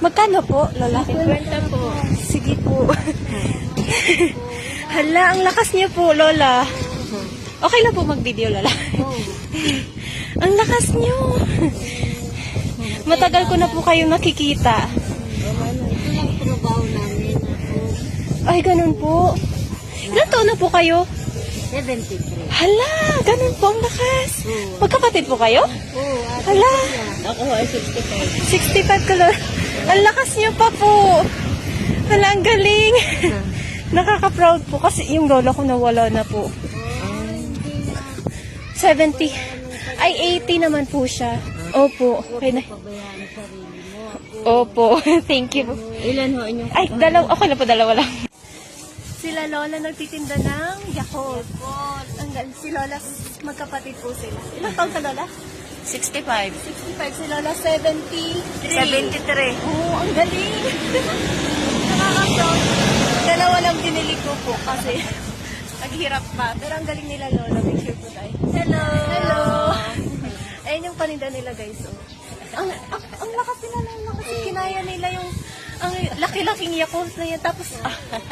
Magkano po, Lola? 50 po. Sige po. Hala, ang lakas niyo po, Lola. Okay lang po mag-video, Lola. Ang lakas niyo. Matagal ko na po kayo nakikita. Ito lang trabaho namin. Ay, ganun po. Ilan taon na po kayo? 73. Hala, ganun po ang lakas. Magkapatid po kayo? Oo, Hala, ako ay 65. 65 ka, Lola. Ang lakas niyo pa po. Hala, ang galing. Nakaka-proud po kasi yung lola ko nawala na po. 70. Ay, 80 naman po siya. Opo. Okay na. Pabayaan sarili mo. Opo. Thank you po. Ilan ho inyong Ay, dalawa. Okay na po, dalawa lang. Sila Lola nagtitinda ng Yakult. Ang galing. Si Lola, magkapatid po sila. Ilang taon ka, Lola? 65. 65. Si Lola, 73. 73. Oo, ang galing. Nakaka-proud. Dalawa lang binili ko po kasi naghirap pa. Pero ang galing nila, Lola. Picture po tayo. Hello. Hello. Ayun yung paninda nila, guys. Oh. Ang lakas nila na kasi kinaya nila yung ang laki-laking Yakult na yan. Tapos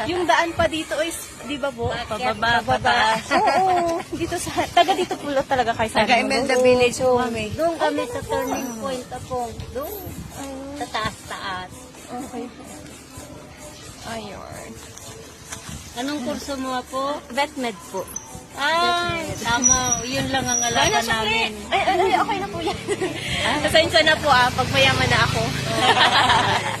yung daan pa dito is, di ba po? Pababa, pataas. Oo. Dito sa, taga dito po talaga kayo sa Taga Imelda Village po kami. Doon kami sa turning point po. Doon. Sa taas-taas. Okay. Ayun. Anong kurso mo po? Vetmed po. Ay, tama. Yun lang ang alaga namin. Ay, okay na po yan. Pasensya na po pag mayaman na ako.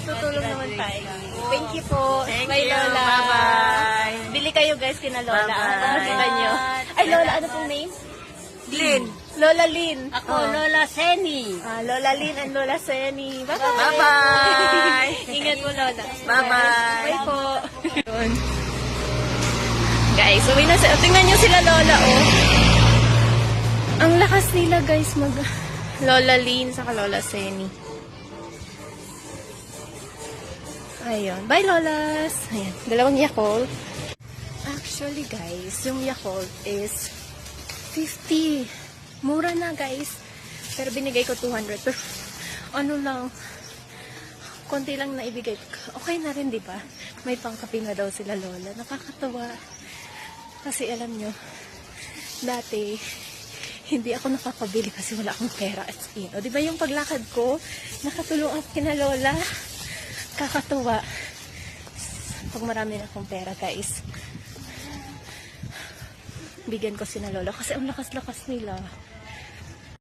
Tutulong naman tayo. Thank you po. Thank Bye, you. Lola. Bye-bye. Bili kayo guys kina Lola. Bye-bye. Makita nyo. Ay, Lola, ano pong name? Lynn. Lola Lynn. Ako, Lola Seni. Lola Lynn and Lola Seni. Bye-bye. Bye-bye. Ingat po, Lola. Bye-bye. Bye po. Guys, uwi na sila. Tingnan nyo sila, Lola, oh. Ang lakas nila, guys, mag... Lola Lynn, saka Lola Seni. Ayun. Bye, Lolas. Ayan. Dalawang Yakult. Actually, guys, yung Yakult is 50. Mura na, guys. Pero binigay ko 200. Pero, ano lang, konti lang na ibigay. Okay na rin, di ba? May pangkape na daw sila, Lola. Nakakatawa. Kasi alam nyo, dati, hindi ako nakakabili kasi wala akong pera at o, di ba yung paglakad ko, nakatulong ako kina Lola. Kakatuwa. Pag marami na akong pera, guys, bigyan ko sina Lola kasi ang lakas-lakas nila.